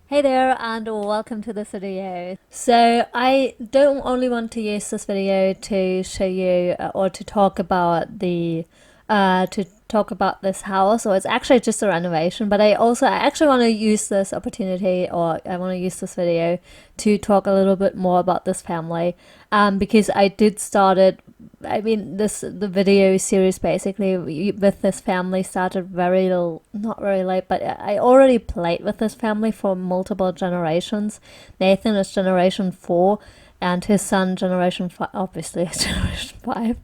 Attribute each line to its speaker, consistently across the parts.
Speaker 1: Hey there and welcome to this video. So I don't only want to use this video to show you or to talk about this house, or it's actually just a renovation, but I actually want to use this opportunity, or I want to use this video to talk a little bit more about this family, because I did start it. I mean, the video series basically with this family started not very late, but I already played with this family for multiple generations. Nathan is generation 4, and his son generation 5, obviously generation 5.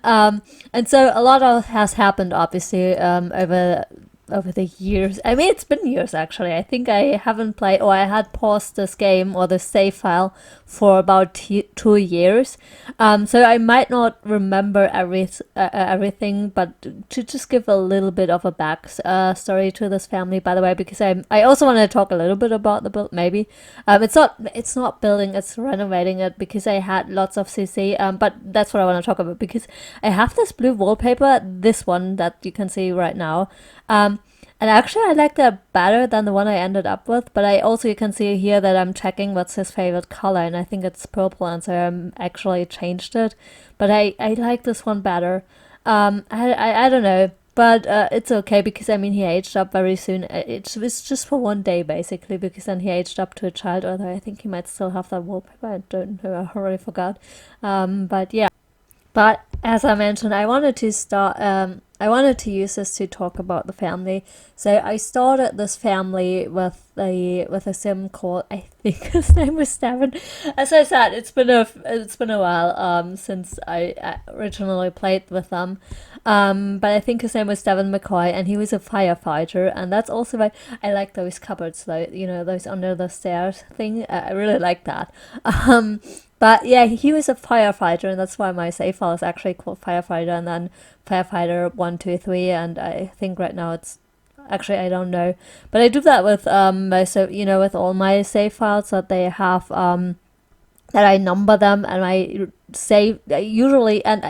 Speaker 1: And so a lot has happened, obviously, over the years. I mean, it's been years actually. I think I haven't played, or I had paused this game or the save file for about 2 years. So I might not remember everything, but to just give a little bit of a back story to this family, by the way, because I also want to talk a little bit about the build, maybe. It's not building, it's renovating it, because I had lots of CC. But that's what I want to talk about, because I have this blue wallpaper, this one that you can see right now. And actually, I like that better than the one I ended up with. But you can see here that I'm checking what's his favorite color, and I think it's purple, and so I'm actually changed it. But I like this one better. I don't know, but it's okay, because I mean, he aged up very soon. It's just for one day basically, because then he aged up to a child. Although I think he might still have that wallpaper. I don't know. I already forgot. But yeah. But as I mentioned, I wanted to start. I wanted to use this to talk about the family. So I started this family with a sim called, I think his name was Devon. As I said, it's been a while since I originally played with them. But I think his name was Devon McCoy, and he was a firefighter, and that's also why I like those cupboards, though, those under the stairs thing. I really like that. But yeah, he was a firefighter, and that's why my save file is actually called Firefighter, and then Firefighter 1, 2, 3, and I think right now it's actually, I don't know, but I do that with with all my save files, that they have that I number them, and I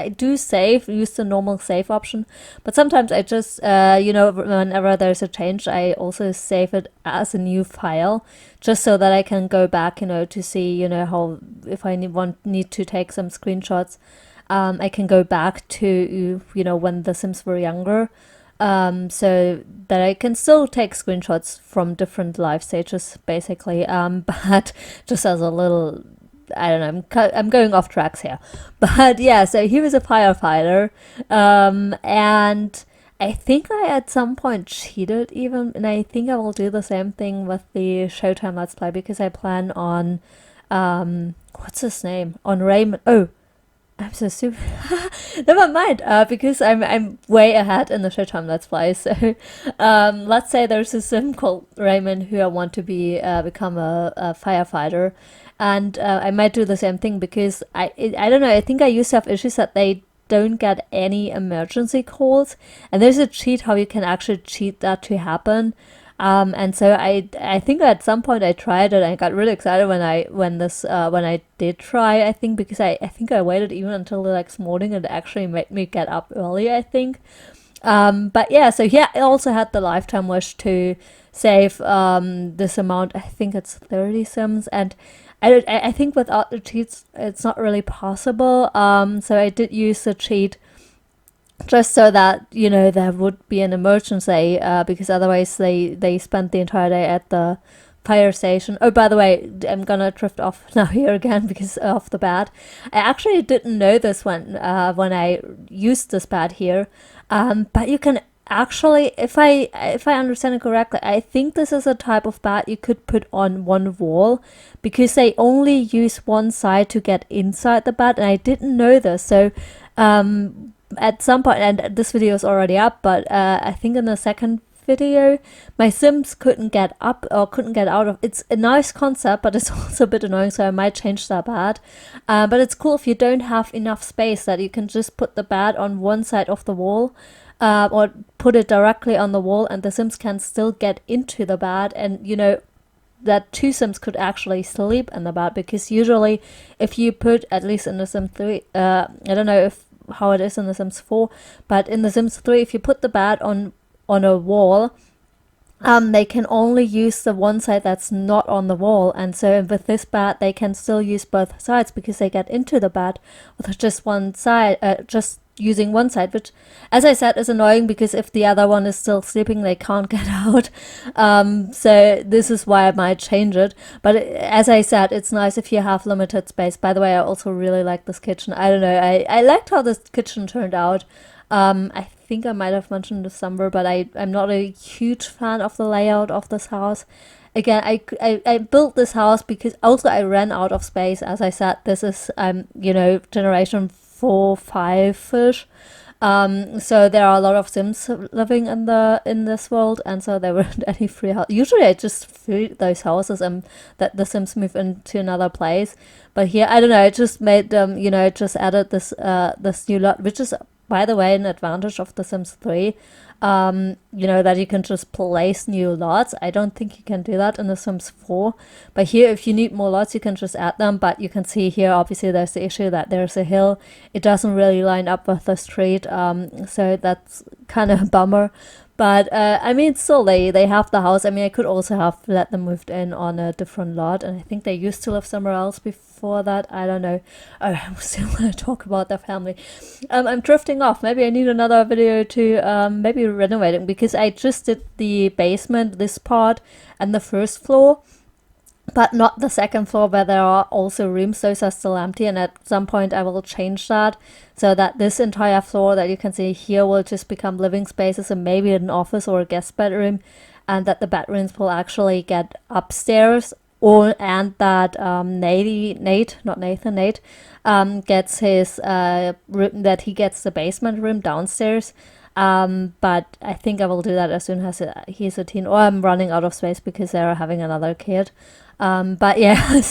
Speaker 1: do use the normal save option, but sometimes I just, whenever there's a change, I also save it as a new file, just so that I can go back, to see, how, if I need to take some screenshots, I can go back to, when the Sims were younger, so that I can still take screenshots from different life stages, basically, but just as a little, I don't know, I'm going off tracks here. But yeah, so he was a firefighter, and I think I at some point cheated even, and I think I will do the same thing with the Showtime Let's Play, because I plan on, what's his name? On Raymond. Oh, I'm so stupid. Never mind, because I'm way ahead in the Showtime Let's Play. So, let's say there's a sim called Raymond who I want to become a firefighter, and I might do the same thing, because I don't know. I think I used to have issues that they don't get any emergency calls, and there's a cheat how you can actually cheat that to happen. And so I think at some point I tried it. I got really excited when I did try. I think because I think I waited even until the next morning, and it actually made me get up early, I think. But yeah, so yeah, I also had the lifetime wish to save this amount. I think it's 30 sims, and I think without the cheats, it's not really possible. So I did use the cheat, just so that there would be an emergency, because otherwise they spent the entire day at the fire station. Oh, by the way, I'm gonna drift off now here again because of the bat. I actually didn't know this when I used this bat here, but you can actually, if I understand it correctly, I think this is a type of bat you could put on one wall, because they only use one side to get inside the bat, and I didn't know this. So at some point, and this video is already up, but I think in the second video, my Sims couldn't get up, or couldn't get out of. It's a nice concept, but it's also a bit annoying, so I might change that bat. But it's cool if you don't have enough space, that you can just put the bat on one side of the wall, or put it directly on the wall, and the Sims can still get into the bat, and that two Sims could actually sleep in the bat, because usually if you put, at least in the Sim 3, I don't know if how it is in the Sims 4, but in the Sims 3, if you put the bat on a wall, they can only use the one side that's not on the wall. And so with this bed, they can still use both sides because they get into the bed with just one side, just using one side, which, as I said, is annoying because if the other one is still sleeping, they can't get out. So this is why I might change it. But as I said, it's nice if you have limited space. By the way, I also really like this kitchen. I don't know, I liked how this kitchen turned out. I think I might have mentioned this somewhere, but I'm not a huge fan of the layout of this house. Again, I built this house because also I ran out of space. As I said, this is, generation 4, 5-ish. So there are a lot of Sims living in this world, and so there weren't any free houses. Usually, I just free those houses and that the Sims move into another place. But here, I don't know. I just made them, just added this new lot, which is, by the way, an advantage of The Sims 3. That you can just place new lots. I don't think you can do that in The Sims 4. But here, if you need more lots, you can just add them. But you can see here, obviously, there's the issue that there's a hill. It doesn't really line up with the street. So that's kind of a bummer. But still they have the house. I mean, I could also have let them moved in on a different lot, and I think they used to live somewhere else before that. I don't know. I still want to talk about their family. I'm drifting off. Maybe I need another video to maybe renovating, because I just did the basement, this part, and the first floor, but not the second floor where there are also rooms. Those are still empty, and at some point I will change that so that this entire floor that you can see here will just become living spaces and maybe an office or a guest bedroom, and that the bedrooms will actually get upstairs, and that Nate gets his room, that he gets the basement room downstairs. But I think I will do that as soon as he's a teen, or I'm running out of space because they're having another kid. But yeah,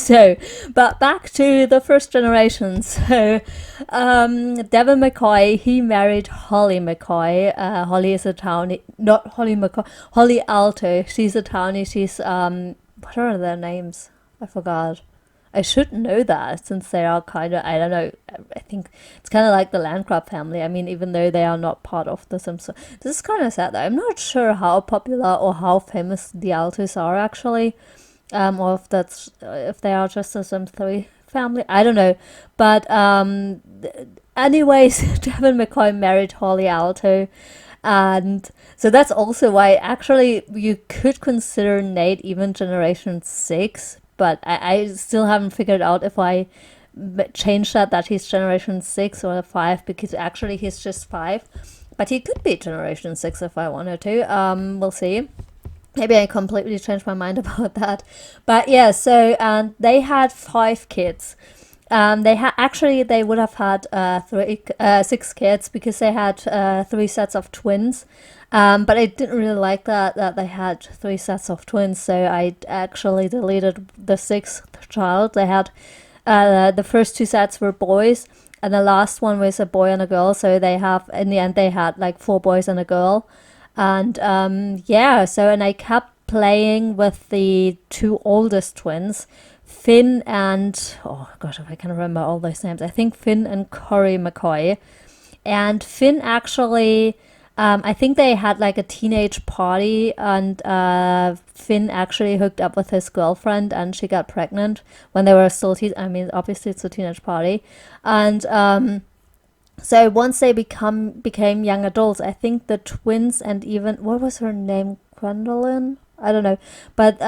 Speaker 1: but back to the first generation. So, Devin McCoy, he married Holly McCoy. Holly is a townie, not Holly McCoy, Holly Alto. She's a townie. She's, what are their names? I forgot. I should know that since they are kind of, I don't know, I think it's kind of like the Landcrab family. I mean, even though they are not part of the Sims. This is kind of sad though. I'm not sure how popular or how famous the Altos are actually. Or if they are just a Sims 3 family. I don't know. But anyways, Devin McCoy married Holly Alto. And so that's also why actually you could consider Nate even generation 6, but I still haven't figured out if I change that he's generation 6 or 5, because actually he's just 5, but he could be generation 6 if I wanted to. We'll see. Maybe I completely changed my mind about that. But yeah, so they had 5 kids. They would have had 6 kids because they had 3 sets of twins. But I didn't really like that they had 3 sets of twins, so I actually deleted the 6th child. They had the first 2 sets were boys, and the last one was a boy and a girl. So in the end they had like 4 boys and a girl. And and I kept playing with the 2 oldest twins, Finn and, oh gosh, if I can remember all those names, I think Finn and Corey McCoy. And Finn actually, I think they had like a teenage party, and Finn actually hooked up with his girlfriend, and she got pregnant when they were still obviously it's a teenage party. And so once they became young adults, I think the twins, and even, what was her name, Gwendolyn? I don't know. But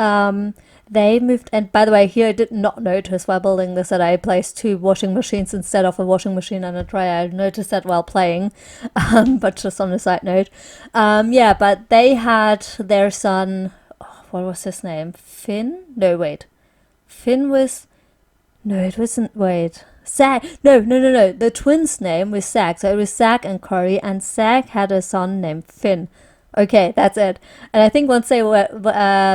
Speaker 1: they moved, and by the way, here I did not notice while building this that I placed 2 washing machines instead of a washing machine and a dryer. I noticed that while playing, but just on a side note. But they had their son, what was his name? Finn? No, wait. Finn was, no, it wasn't, wait. Zach. No. The twins' name was Zach. So it was Zach and Corey, and Zach had a son named Finn. Okay, that's it. And I think once they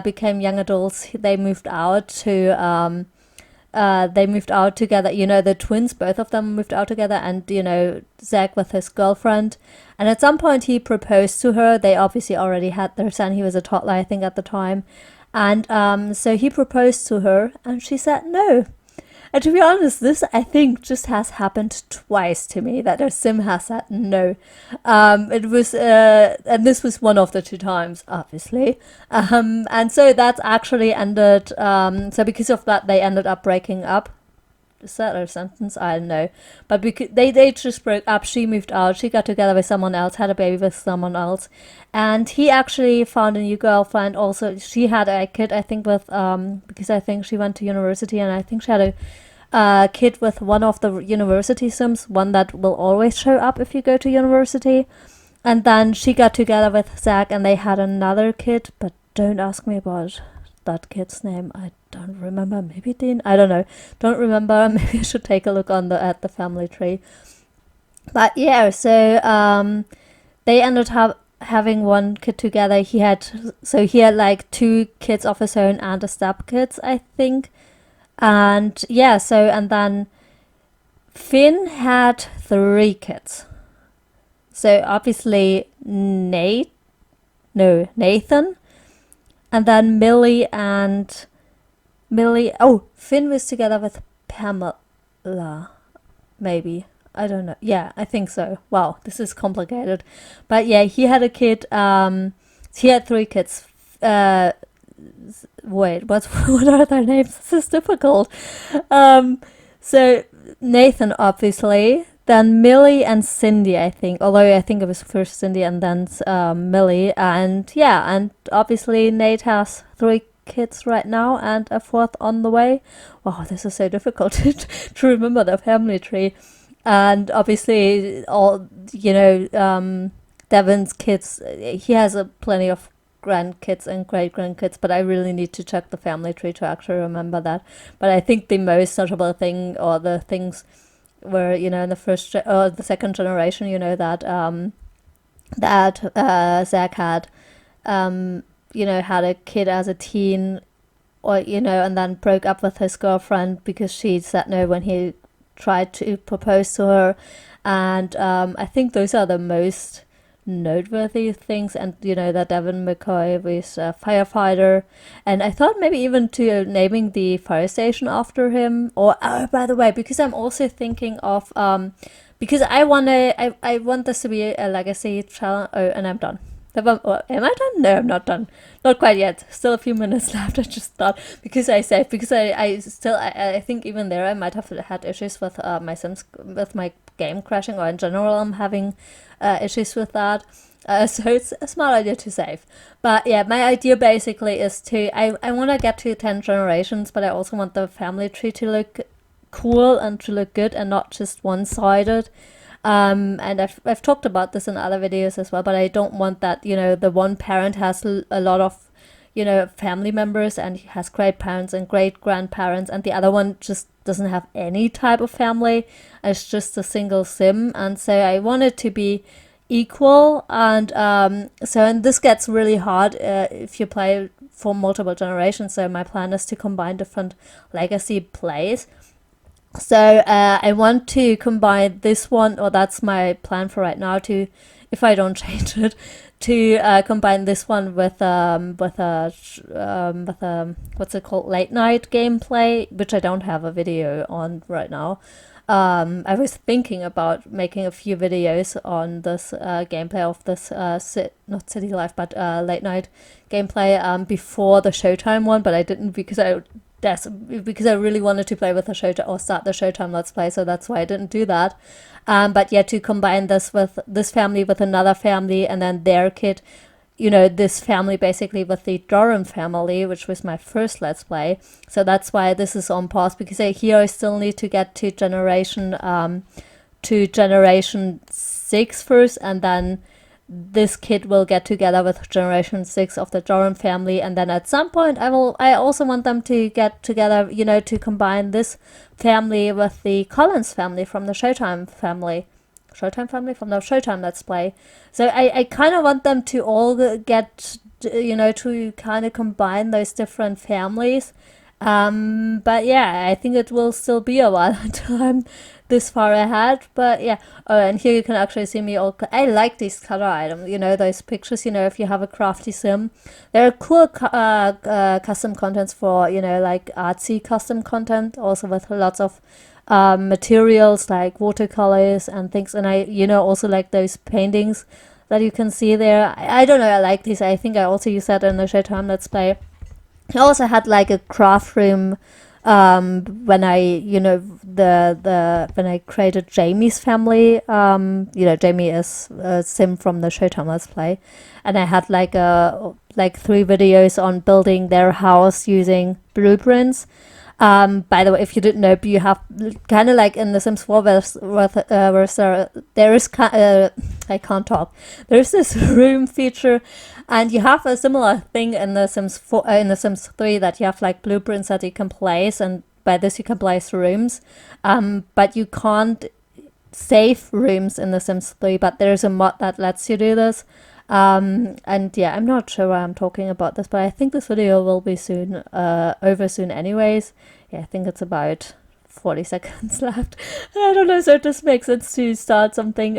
Speaker 1: became young adults, they moved out together. The twins, both of them moved out together, and Zach with his girlfriend. And at some point, he proposed to her. They obviously already had their son. He was a toddler, I think, at the time. And so he proposed to her, and she said no. And to be honest, this I think just has happened twice to me that a sim has said no. It was, and this was one of the two times, obviously. And so that's actually ended. So because of that, they ended up breaking up. Is that a sentence? I don't know. But because they just broke up, she moved out, she got together with someone else, had a baby with someone else, and he actually found a new girlfriend. Also, she had a kid, I think, with because I think she went to university, and I think she had a kid with one of the university sims, one that will always show up if you go to university. And then she got together with Zach, and they had another kid, but don't ask me about that kid's name. I don't remember. Maybe Dean. I don't know. Don't remember. Maybe I should take a look on at the family tree. But yeah, so they ended up having one kid together. He had like two kids of his own and a stepkids, I think. And yeah, so and then Finn had three kids. So obviously Nathan, and then Millie. Oh, Finn was together with Pamela, maybe. I don't know. Yeah, I think so. Wow, this is complicated. But yeah, he had a kid. He had three kids. Wait, what are their names? This is difficult. So Nathan, obviously, then Millie and Cindy, I think. Although I think it was first Cindy and then Millie, and yeah, and obviously Nate has three kids right now and a fourth on the way. Wow, this is so difficult to remember the family tree. And obviously, all Devin's kids. He has plenty of grandkids and great grandkids, but I really need to check the family tree to actually remember that. But I think the most notable thing, or the things, were in the second generation. That Zach had, had a kid as a teen, or and then broke up with his girlfriend because she said no when he tried to propose to her. And I think those are the most noteworthy things. And that Devin McCoy was a firefighter, and I thought maybe even to naming the fire station after him. Or by the way, because I'm also thinking of because I want this to be a legacy challenge. Oh, and I'm done. Am I done? No, I'm not done. Not quite yet. Still a few minutes left. I just thought, because I think even there I might have had issues with my Sims, with my game crashing, or in general I'm having issues with that. So it's a smart idea to save. But yeah, my idea basically is I want to get to 10 generations, but I also want the family tree to look cool and to look good and not just one-sided. And I've talked about this in other videos as well, but I don't want that, the one parent has a lot of, family members and has great parents and great grandparents, and the other one just doesn't have any type of family. It's just a single sim. And so I want it to be equal. And and this gets really hard if you play for multiple generations. So my plan is to combine different legacy plays. So I want to combine this one, or that's my plan for right now, to, if I don't change it, to combine this one with what's it called, late night gameplay, which I don't have a video on right now. I was thinking about making a few videos on this gameplay of this not City Life, but late night gameplay before the Showtime one, but I didn't because I really wanted to play with the Showtime, or start the Showtime Let's Play, so that's why I didn't do that. But yeah, to combine this with this family with another family, and then their kid, this family basically with the Durham family, which was my first Let's Play. So that's why this is on pause, because here I still need to get to generation 6 first, and then this kid will get together with generation 6 of the Durham family, and then at some point I also want them to get together, to combine this family with the Collins family from the Showtime family from the Showtime Let's Play. So I kind of want them to all get, to kind of combine those different families. But yeah, I think it will still be a while until I'm this far ahead. But yeah, oh, and here you can actually see me all. I like these color items, you know, those pictures. You know, if you have a crafty sim, there are cool custom contents for, you know, like artsy custom content, also with lots of materials like watercolors and things. And I, you know, also like those paintings that you can see there. I don't know, I like these. I think I also used that in the Showtime Let's Play. I also had like a craft room when I, you know, the when I created Jamie's family. You know, Jamie is a sim from the Showtime Let's Play, and I had like like 3 videos on building their house using blueprints. By the way, if you didn't know, you have kind of like in The Sims 4, there is I can't talk. There's this room feature, and you have a similar thing in The Sims 4, in The Sims 3, that you have like blueprints that you can place, and by this you can place rooms, but you can't save rooms in The Sims 3. But there's a mod that lets you do this. And yeah, I'm not sure why I'm talking about this, but I think this video will be soon over soon anyways. Yeah, I think it's about 40 seconds left. I don't know, so it just makes sense to start something.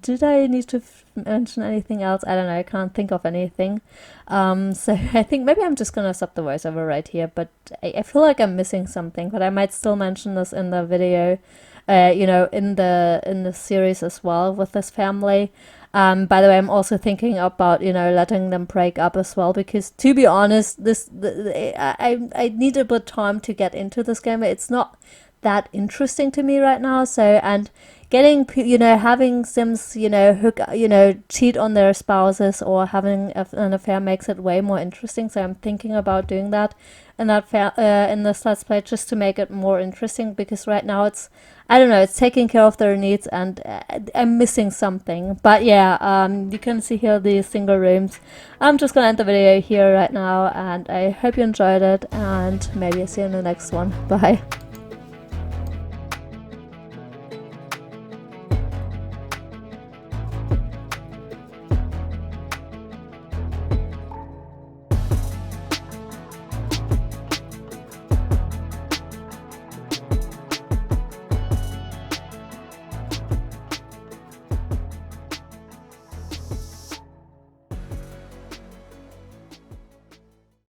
Speaker 1: Did I need to mention anything else? I don't know, I can't think of anything. So I think maybe I'm just gonna stop the voiceover right here, but I feel like I'm missing something, but I might still mention this in the video, you know, in the series as well with this family. By the way, I'm also thinking about, you know, letting them break up as well, because to be honest, I need a bit of time to get into this game. It's not that interesting to me right now. So, and getting, you know, having Sims, you know, cheat on their spouses or having an affair makes it way more interesting. So I'm thinking about doing that in in this Let's Play, just to make it more interesting, because right now it's, I don't know, it's taking care of their needs, and I'm missing something. But yeah, you can see here the single rooms. I'm just gonna end the video here right now, and I hope you enjoyed it, and maybe I'll see you in the next one. Bye.